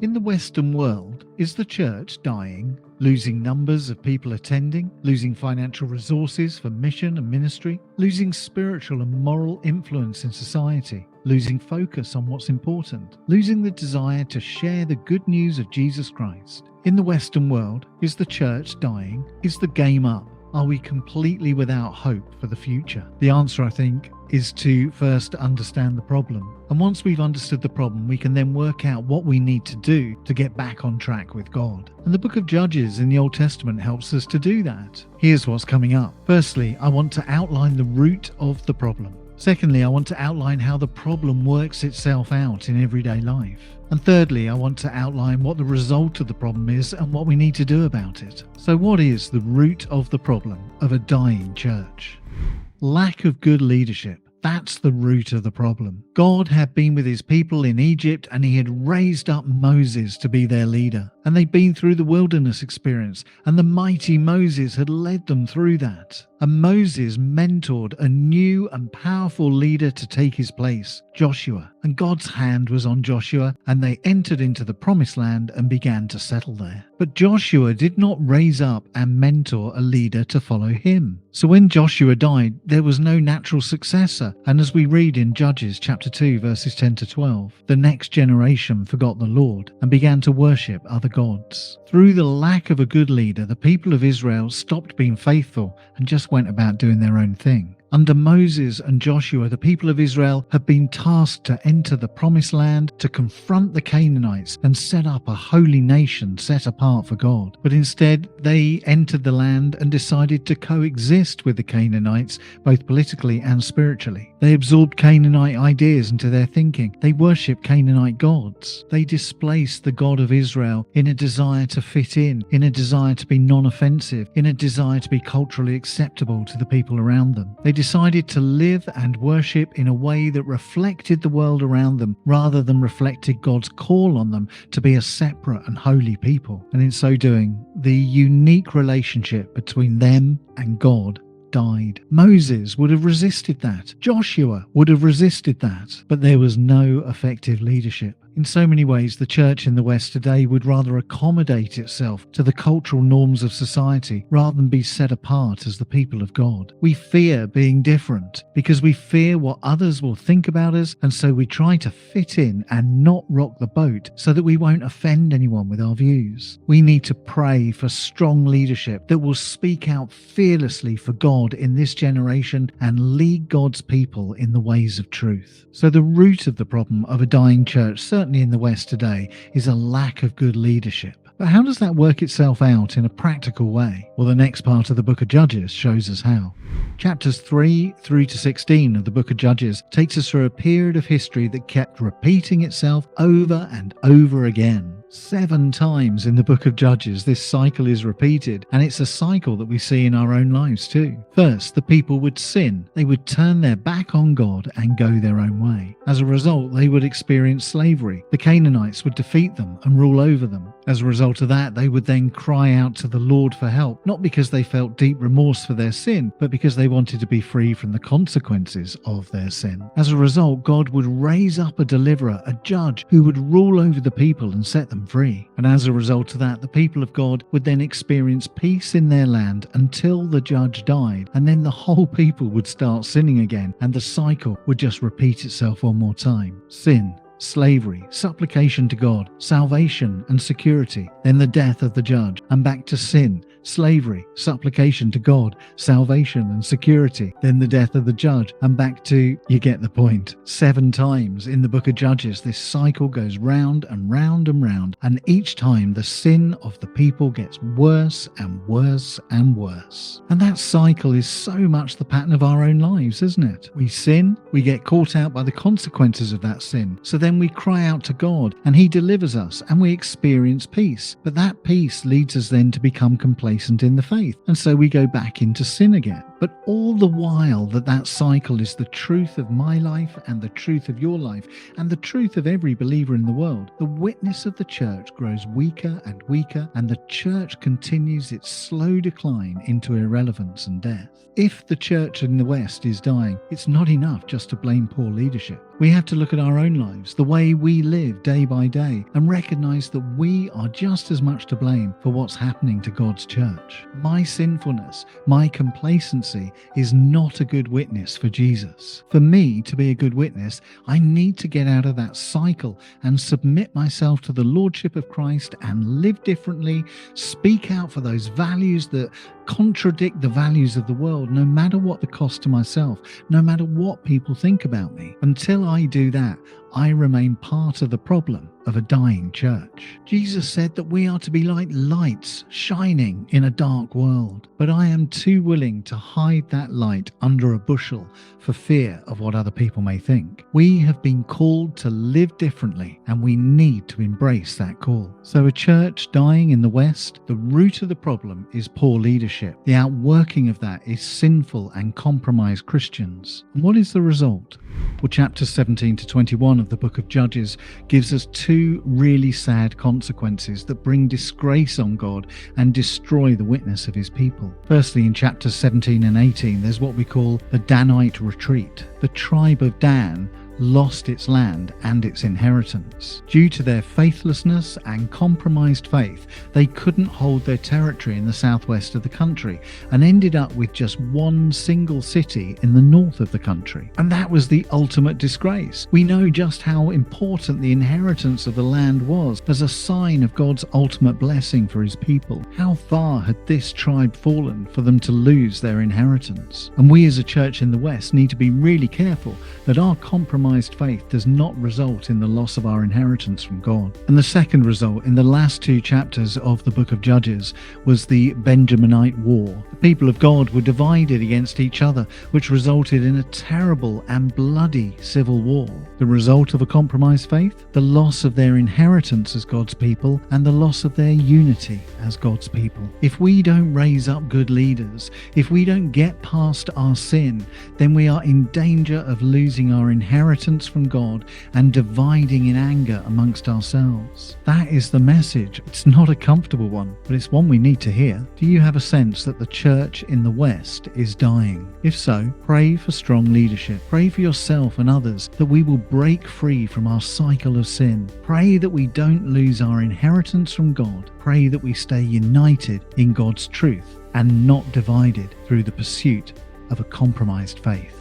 In the Western world, is the church dying, losing numbers of people attending, losing financial resources for mission and ministry, losing spiritual and moral influence in society, losing focus on what's important, losing the desire to share the good news of Jesus Christ? In the Western world, is the church dying? Is the game up? Are we completely without hope for the future? The answer, I think, is to first understand the problem. And once we've understood the problem, we can then work out what we need to do to get back on track with God. And the book of Judges in the Old Testament helps us to do that. Here's what's coming up. Firstly, I want to outline the root of the problem. Secondly, I want to outline how the problem works itself out in everyday life. And thirdly, I want to outline what the result of the problem is and what we need to do about it. So what is the root of the problem of a dying church? Lack of good leadership. That's the root of the problem. God had been with his people in Egypt and he had raised up Moses to be their leader. And they'd been through the wilderness experience and the mighty Moses had led them through that. And Moses mentored a new and powerful leader to take his place, Joshua. And God's hand was on Joshua and they entered into the promised land and began to settle there. But Joshua did not raise up and mentor a leader to follow him. So when Joshua died, there was no natural successor. And as we read in Judges chapter 2 verses 10 to 12, the next generation forgot the Lord and began to worship other gods. Through the lack of a good leader, the people of Israel stopped being faithful and just went about doing their own thing. Under Moses and Joshua, the people of Israel had been tasked to enter the promised land, to confront the Canaanites and set up a holy nation set apart for God. But instead, they entered the land and decided to coexist with the Canaanites, both politically and spiritually. They absorbed Canaanite ideas into their thinking. They worshipped Canaanite gods. They displaced the God of Israel in a desire to fit in a desire to be non-offensive, in a desire to be culturally acceptable to the people around them. They decided to live and worship in a way that reflected the world around them rather than reflected God's call on them to be a separate and holy people. And in so doing, the unique relationship between them and God died. Moses would have resisted that. Joshua would have resisted that. But there was no effective leadership. In so many ways, the church in the West today would rather accommodate itself to the cultural norms of society rather than be set apart as the people of God. We fear being different because we fear what others will think about us, and so we try to fit in and not rock the boat so that we won't offend anyone with our views. We need to pray for strong leadership that will speak out fearlessly for God in this generation and lead God's people in the ways of truth. So the root of the problem of a dying church, certainly in the West today, is a lack of good leadership. But how does that work itself out in a practical way? Well, the next part of the book of Judges shows us how. Chapters 3 through to 16 of the book of Judges takes us through a period of history that kept repeating itself over and over again. 7 times in the book of Judges, this cycle is repeated, and it's a cycle that we see in our own lives too. First, the people would sin. They would turn their back on God and go their own way. As a result, they would experience slavery. The Canaanites would defeat them and rule over them. As a result of that, they would then cry out to the Lord for help, not because they felt deep remorse for their sin, but because they wanted to be free from the consequences of their sin. As a result, God would raise up a deliverer, a judge, who would rule over the people and set them free. And as a result of that, the people of God would then experience peace in their land until the judge died, and then the whole people would start sinning again, and the cycle would just repeat itself one more time. Sin, slavery, supplication to God, salvation and security, then the death of the judge, and back to sin, slavery, supplication to God, salvation and security, then the death of the judge, and back to, you get the point. 7 times in the book of Judges, this cycle goes round and round and round, and each time the sin of the people gets worse and worse and worse. And that cycle is so much the pattern of our own lives, isn't it? We sin, we get caught out by the consequences of that sin, so then we cry out to God and he delivers us and we experience peace. But that peace leads us then to become complacent in the faith, and so we go back into sin again. But all the while that cycle is the truth of my life and the truth of your life and the truth of every believer in the world, the witness of the church grows weaker and weaker, and the church continues its slow decline into irrelevance and death. If the church in the West is dying, it's not enough just to blame poor leadership. We have to look at our own lives, the way we live day by day, and recognize that we are just as much to blame for what's happening to God's church. My sinfulness, my complacency is not a good witness for Jesus. For me to be a good witness, I need to get out of that cycle and submit myself to the Lordship of Christ and live differently, speak out for those values that contradict the values of the world, no matter what the cost to myself, no matter what people think about me. Until I do that, I remain part of the problem of a dying church. Jesus said that we are to be like lights shining in a dark world, but I am too willing to hide that light under a bushel for fear of what other people may think. We have been called to live differently, and we need to embrace that call. So a church dying in the West, the root of the problem is poor leadership. The outworking of that is sinful and compromised Christians. And what is the result? Well, chapters 17 to 21 of the book of Judges gives us two really sad consequences that bring disgrace on God and destroy the witness of his people. Firstly, in chapters 17 and 18, there's what we call the Danite retreat. The tribe of Dan lost its land and its inheritance. Due to their faithlessness and compromised faith, they couldn't hold their territory in the southwest of the country and ended up with just one single city in the north of the country. And that was the ultimate disgrace. We know just how important the inheritance of the land was as a sign of God's ultimate blessing for his people. How far had this tribe fallen for them to lose their inheritance? And we as a church in the West need to be really careful that our compromised faith does not result in the loss of our inheritance from God. And the second result in the last two chapters of the book of Judges was the Benjaminite War. The people of God were divided against each other, which resulted in a terrible and bloody civil war. The result of a compromised faith? The loss of their inheritance as God's people and the loss of their unity as God's people. If we don't raise up good leaders, if we don't get past our sin, then we are in danger of losing our inheritance from God and dividing in anger amongst ourselves. That is the message. It's not a comfortable one, but it's one we need to hear. Do you have a sense that the church in the West is dying? If so, pray for strong leadership. Pray for yourself and others that we will break free from our cycle of sin. Pray that we don't lose our inheritance from God. Pray that we stay united in God's truth and not divided through the pursuit of a compromised faith.